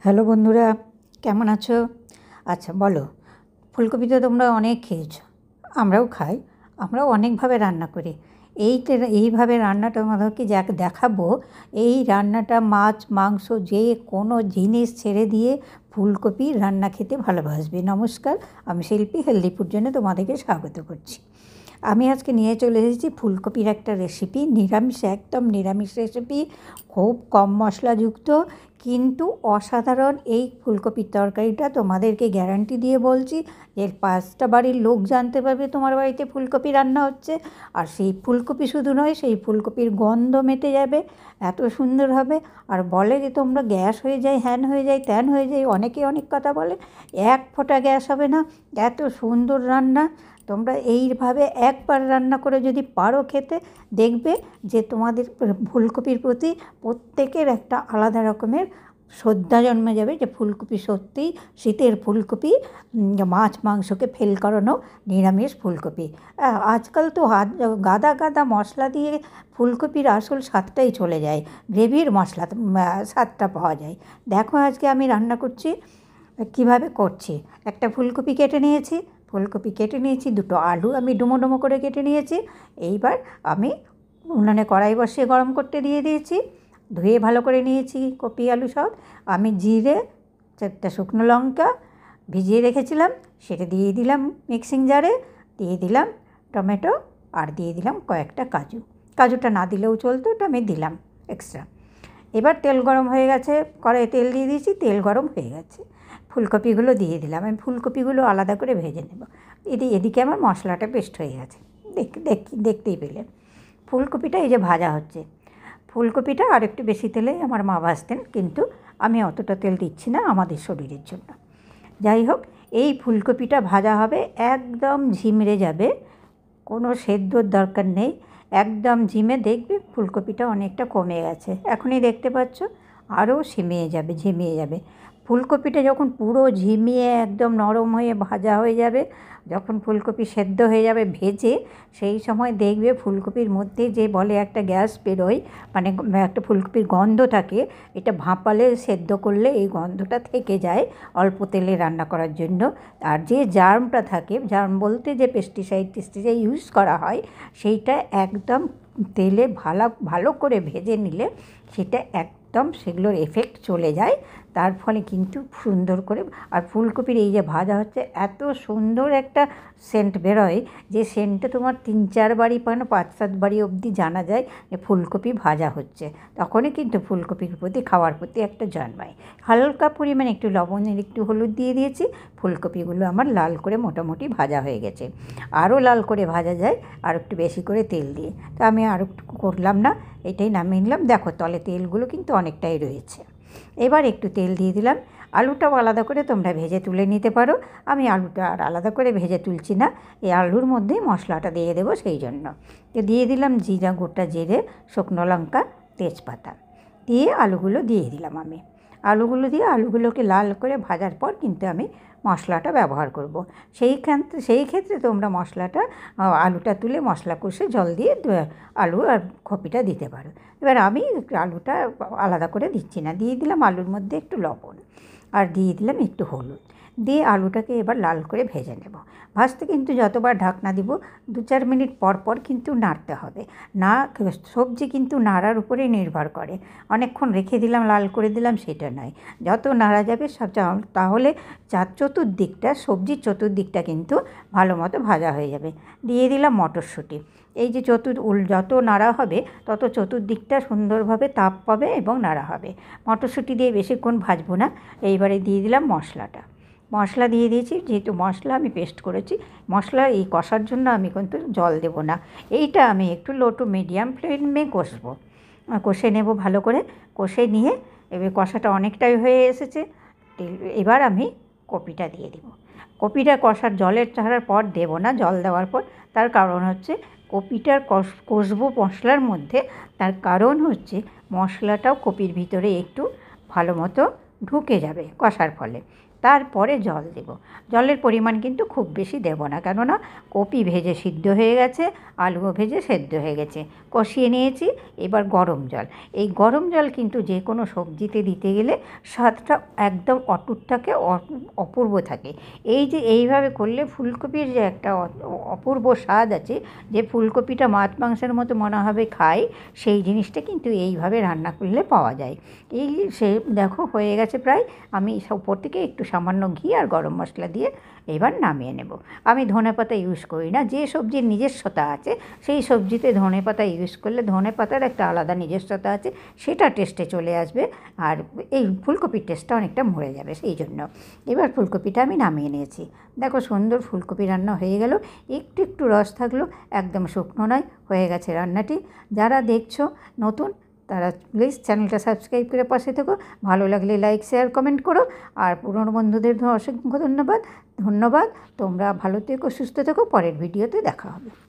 Hello বন্ধুরা, কেমন আছো? আচ্ছা বলো, ফুলকপি তো তোমরা অনেক খেয়েছো, আমরাও খাই, আমরাও অনেকভাবে রান্না করি। এইভাবে রান্নাটা তোমাদেরকে দেখাবো। এই রান্নাটা মাছ মাংস যে কোনো জিনিস ছেড়ে দিয়ে ফুলকপি রান্না খেতে ভালোবাসবে। নমস্কার, আমি শিল্পী, হেলদি ফুড জন্য তোমাদেরকে স্বাগত করছি। আমি আজকে নিয়ে চলে এসেছি ফুলকপির একটা রেসিপি, নিরামিষ, একদম নিরামিষ রেসিপি, খুব কম মশলাযুক্ত, কিন্তু অসাধারণ। এই ফুলকপির তরকারিটা তোমাদেরকে গ্যারান্টি দিয়ে বলছি, এর 5টা বাড়ির লোক জানতে পারবে তোমার বাড়িতে ফুলকপি রান্না হচ্ছে। আর সেই ফুলকপি শুধু নয়, সেই ফুলকপির গন্ধ মেটে যাবে, এত সুন্দর হবে। আর বলে যে তোমরা গ্যাস হয়ে যায়, হ্যান হয়ে যায়, ত্যান হয়ে যায়, অনেকে অনেক কথা বলে, এক ফোঁটা গ্যাস হবে না, এত সুন্দর রান্না। তোমরা এইভাবে একবার রান্না করে যদি পারো খেতে, দেখবে যে তোমাদের ফুলকপির প্রতি প্রত্যেকের একটা আলাদা রকমের শ্রদ্ধা জন্মে যাবে, যে ফুলকপি সত্যিই শীতের ফুলকপি, মাছ মাংসকে ফেল করানো নিরামিষ ফুলকপি। আজকাল তো গাদা গাদা মশলা দিয়ে ফুলকপির আসল স্বাদটাই চলে যায়, গ্রেভির মশলা স্বাদটা পাওয়া যায়। দেখো আজকে আমি রান্না করছি, কিভাবে করছি। একটা ফুলকপি কেটে নিয়েছি, দুটো আলু আমি ডুমো ডুমো করে কেটে নিয়েছি। এইবার আমি উনুনে কড়াই বসিয়ে গরম করতে দিয়ে দিয়েছি, ধুয়ে ভালো করে নিয়েছি কপি আলু সব। আমি জিরে, 4টা শুকনো লঙ্কা ভিজিয়ে রেখেছিলাম, সেটা দিয়ে দিলাম মিক্সিং জারে, দিয়ে দিলাম টমেটো, আর দিয়ে দিলাম কয়েকটা কাজু। কাজুটা না দিলেও চলতো, ওটা আমি দিলাম এক্সট্রা। এবার তেল গরম হয়ে গেছে, কড়াইয়ে তেল দিয়ে দিয়েছি, তেল গরম হয়ে গেছে, ফুলকপিগুলো দিয়ে দিলাম। আমি ফুলকপিগুলো আলাদা করে ভেজে নেব। এদিকে আমার মশলাটা পেস্ট হয়ে গেছে, দেখতেই পেলে। ফুলকপিটা এই যে ভাজা হচ্ছে, ফুলকপিটা আর একটু বেশি তেলে আমার মা ভাজতেন, কিন্তু আমি অতটা তেল দিচ্ছি না আমাদের শরীরের জন্য। যাই হোক, এই ফুলকপিটা ভাজা হবে, একদম ঝিমড়ে যাবে, কোনো সেদ্ধর দরকার নেই, একদম ঝিমে। দেখবে ফুলকপিটা অনেকটা কমে গেছে, এখনই দেখতে পাচ্ছ, আরও ঝিমিয়ে যাবে। ফুলকপিটা যখন পুরো ঝিমিয়ে একদম নরম হয়ে ভাজা হয়ে যাবে, যখন ফুলকপি সেদ্ধ হয়ে যাবে ভেজে, সেই সময় দেখবে ফুলকপির মধ্যে যে বলে একটা গ্যাস বেরোয়, মানে একটা ফুলকপির গন্ধ থাকে। এটা ভাপালে, সেদ্ধ করলে এই গন্ধটা থেকে যায় অল্প তেলে রান্না করার জন্য। আর যে জার্মটা থাকে, জার্ম বলতে যে পেস্টিসাইড ইউজ করা হয়, সেইটা একদম তেলে ভালো করে ভেজে নিলে সেটা একদম সেগুলোর এফেক্ট চলে যায়। তার ফলে কিন্তু সুন্দর করে, আর ফুলকপির এই যে ভাজা হচ্ছে, এত সুন্দর একটা সেন্ট বেরোয়, যে সেন্টটা তোমার 3-4 বাড়ি, 5-7 বাড়ি অবধি জানা যায় যে ফুলকপি ভাজা হচ্ছে। তখনই কিন্তু ফুলকপির প্রতি, খাওয়ার প্রতি একটা জন্মায়। হালকা পরিমাণে একটু লবণের, একটু হলুদ দিয়ে দিয়েছি। ফুলকপিগুলো আমার লাল করে মোটামুটি ভাজা হয়ে গেছে। আরও লাল করে ভাজা যায় আর একটু বেশি করে তেল দিয়ে, তো আমি আর একটু করলাম না, এটাই নামিয়ে নিলাম। দেখো তলে তেলগুলো কিন্তু অনেকটাই রয়েছে। এবার একটু তেল দিয়ে দিলাম। আলুটাও আলাদা করে তোমরা ভেজে তুলে নিতে পারো, আমি আলুটা আর আলাদা করে ভেজে তুলছি না, এই আলুর মধ্যেই মশলাটা দিয়ে দেবো, সেই জন্য। তো দিয়ে দিলাম জিরা, গোটা জিরে, শুকনো লঙ্কা, তেজপাতা দিয়ে আলুগুলো দিয়ে দিলাম। আমি আলুগুলোকে লাল করে ভাজার পর কিন্তু আমি মশলাটা ব্যবহার করব। সেই ক্ষেত্রে তোমরা মশলাটা, আলুটা তুলে মশলা কষে জল দিয়ে আলু আর কপিটা দিতে পারো। এবার আমি আলুটা আলাদা করে দিচ্ছি না, দিয়ে দিলাম আলুর মধ্যে একটু লবণ, আর দিয়ে দিলাম একটু হলুদ, দিয়ে আলুটাকে এবার লাল করে ভেজে নেব। ভাজতে কিন্তু যতবার ঢাকনা দিব, 2-4 মিনিট পর পর কিন্তু নাড়তে হবে। না, সবজি কিন্তু নাড়ার উপরেই নির্ভর করে। অনেকক্ষণ রেখে দিলাম, লাল করে দিলাম, সেটা নয়। যত নাড়া যাবে তাহলে চতুর্দিকটা, সবজির চতুর্দিকটা কিন্তু ভালো মতো ভাজা হয়ে যাবে। দিয়ে দিলাম মটরশুঁটি। এই যে যত নাড়া হবে, তত চতুর্দিকটা সুন্দরভাবে তাপ পাবে এবং নাড়া হবে। মটরশুঁটি দিয়ে বেশিক্ষণ ভাজবো না। এইবারে দিয়ে দিলাম মশলা দিয়ে দিয়েছি, যেহেতু মশলা আমি পেস্ট করেছি, মশলা এই কষার জন্য আমি কিন্তু জল দেব না। এইটা আমি একটু লো টু মিডিয়াম ফ্লেমে কষে নেব ভালো করে। কষে নিয়ে এবার কষাটা অনেকটাই হয়ে এসেছে, এবার আমি কপিটা দিয়ে দিব। কপিটা জলের ছাড়ার পর দেব না, জল দেওয়ার পর। তার কারণ হচ্ছে কপিটা কষবো মশলার মধ্যে, তার কারণ হচ্ছে মশলাটাও কপির ভিতরে একটু ভালো মতো ঢুকে যাবে কষার ফলে। তারপরে জল দেব। জলের পরিমাণ কিন্তু খুব বেশি দেব না, কেননা কপি ভেজে সিদ্ধ হয়ে গেছে, আলুও ভেজে সেদ্ধ হয়ে গেছে। কষিয়ে নিয়েছি, এবার গরম জল। এই গরম জল কিন্তু যে কোনো সবজিতে দিতে গেলে স্বাদটা একদম অটুট থাকে, অপূর্ব থাকে। এই যে এইভাবে করলে ফুলকপির যে একটা অপূর্ব স্বাদ আছে, যে ফুলকপিটা মাছ মাংসের মতো মনে হবে খাই, সেই জিনিসটা কিন্তু এইভাবে রান্না করলে পাওয়া যায়। এই সে দেখো হয়ে গেছে প্রায়। আমি উপর থেকে একটু সামান্য ঘি আর গরম মশলা দিয়ে এবার নামিয়ে নেব। আমি ধনেপাতা ইউজ করি না। যে সবজির নিজস্বতা আছে সেই সবজিতে ধনেপাতা ইউজ করলে ধনেপাতার একটা আলাদা নিজস্বতা আছে, সেটা টেস্টে চলে আসবে, আর এই ফুলকপির টেস্টটা অনেকটা মরে যাবে। সেই জন্য এবার ফুলকপিটা আমি নামিয়ে নিয়েছি। দেখো সুন্দর ফুলকপি রান্না হয়ে গেল। একটু একটু রস থাকলো, একদম শুকনো নয়, হয়ে গেছে রান্নাটি। যারা দেখছো নতুন, তারা প্লিজ চ্যানেলটা সাবস্ক্রাইব করে পাশে থেকো। ভালো লাগলে লাইক, শেয়ার, কমেন্ট করো। আর পুরনো বন্ধুদের অসংখ্য ধন্যবাদ। তোমরা ভালো থেকো, সুস্থ থেকো। পরের ভিডিওতে দেখা হবে।